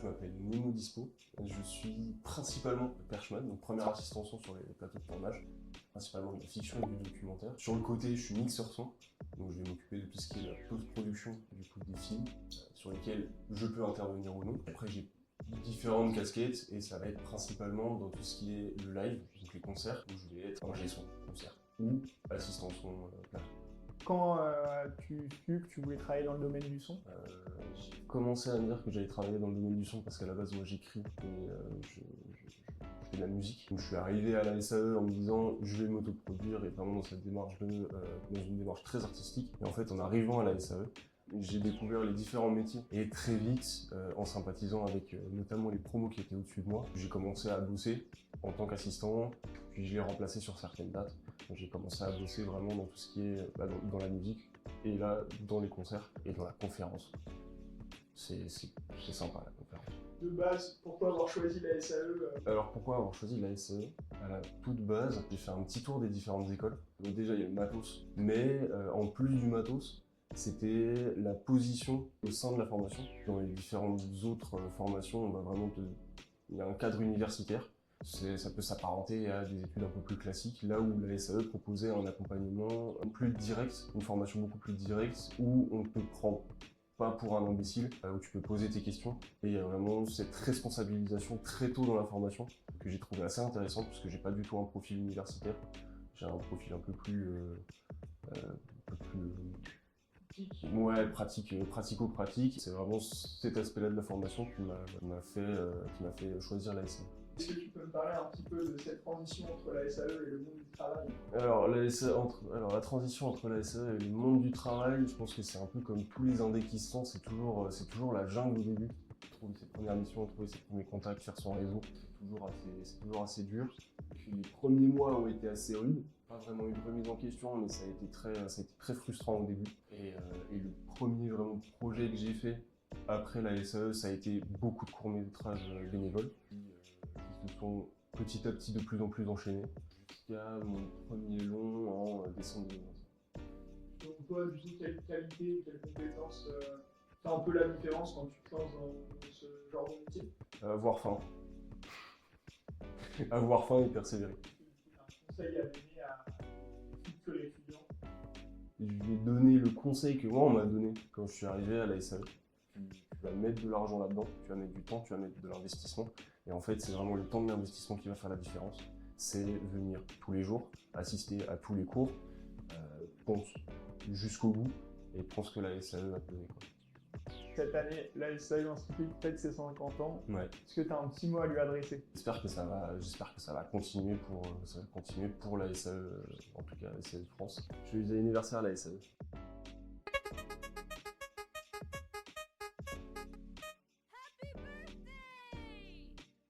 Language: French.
m'appelle Nemo Dispo. Je suis principalement perchman, donc premier assistant son sur les plateaux de tournage, principalement de la fiction et du documentaire. Sur le côté, je suis mixeur son, donc je vais m'occuper de tout ce qui est la post-production du coup des films, sur lesquels je peux intervenir ou non. Après, j'ai différentes casquettes et ça va être principalement dans tout ce qui est le live, donc les concerts, où je vais être ingé son concert ou assistant son plateau. Quand tu su que tu voulais travailler dans le domaine du son? J'ai commencé à me dire que j'allais travailler dans le domaine du son parce qu'à la base, moi, j'écris et je fais de la musique. Donc, je suis arrivé à la SAE en me disant je vais m'autoproduire et vraiment dans cette démarche dans une démarche très artistique. Et en fait, en arrivant à la SAE, j'ai découvert les différents métiers et très vite, en sympathisant avec notamment les promos qui étaient au-dessus de moi, j'ai commencé à bosser en tant qu'assistant, puis je l'ai remplacé sur certaines dates. Donc j'ai commencé à bosser vraiment dans tout ce qui est dans la musique, et là dans les concerts et dans la conférence. C'est sympa la conférence. De base, pourquoi avoir choisi la SAE? Alors pourquoi avoir choisi la SAE? À la toute base, j'ai fait un petit tour des différentes écoles. Donc déjà il y a le matos, mais en plus du matos, c'était la position au sein de la formation. Dans les différentes autres formations, on va vraiment il y a un cadre universitaire. Ça peut s'apparenter à des études un peu plus classiques, là où la SAE proposait un accompagnement plus direct, une formation beaucoup plus directe, où on te prend pas pour un imbécile, où tu peux poser tes questions. Et il y a vraiment cette responsabilisation très tôt dans la formation, que j'ai trouvé assez intéressante, parce que j'ai pas du tout un profil universitaire. J'ai un profil un peu plus ouais, pratico-pratique. C'est vraiment cet aspect-là de la formation qui m'a fait choisir la SAE. Est-ce que tu peux me parler un petit peu de cette transition entre la SAE et le monde du travail? Alors, la transition entre la SAE et le monde du travail, je pense que c'est un peu comme tous les indés qui se lancent, c'est toujours la jungle au début. Trouver ses premières missions, trouver ses premiers contacts, faire son réseau, c'est toujours assez dur. Puis les premiers mois ont été assez rudes. Pas vraiment eu de remise en question, mais ça a été très frustrant au début. Et le premier vraiment projet que j'ai fait après la SAE, ça a été beaucoup de courts-métrages bénévoles qui se sont petit à petit de plus en plus enchaînés jusqu'à mon premier long en décembre 2020. Donc toi, du coup, quelle qualité, quelle compétence fait un peu la différence quand tu te lances dans ce genre de métier? Avoir faim. Avoir faim et persévérer. Un conseil à donner à futurs étudiants? Je vais donner le conseil que moi on m'a donné quand je suis arrivé à la SAE. Tu vas mettre de l'argent là-dedans, tu vas mettre du temps, tu vas mettre de l'investissement. Et en fait, c'est vraiment le temps de l'investissement qui va faire la différence. C'est venir tous les jours, assister à tous les cours, pense jusqu'au bout et pense que la SAE va te donner quoi. Cette année, la SAE Institut fête ses 50 ans. Ouais. Est-ce que tu as un petit mot à lui adresser? J'espère que ça va continuer pour la SAE, en tout cas la SAE de France. Joyeux anniversaire à la SAE.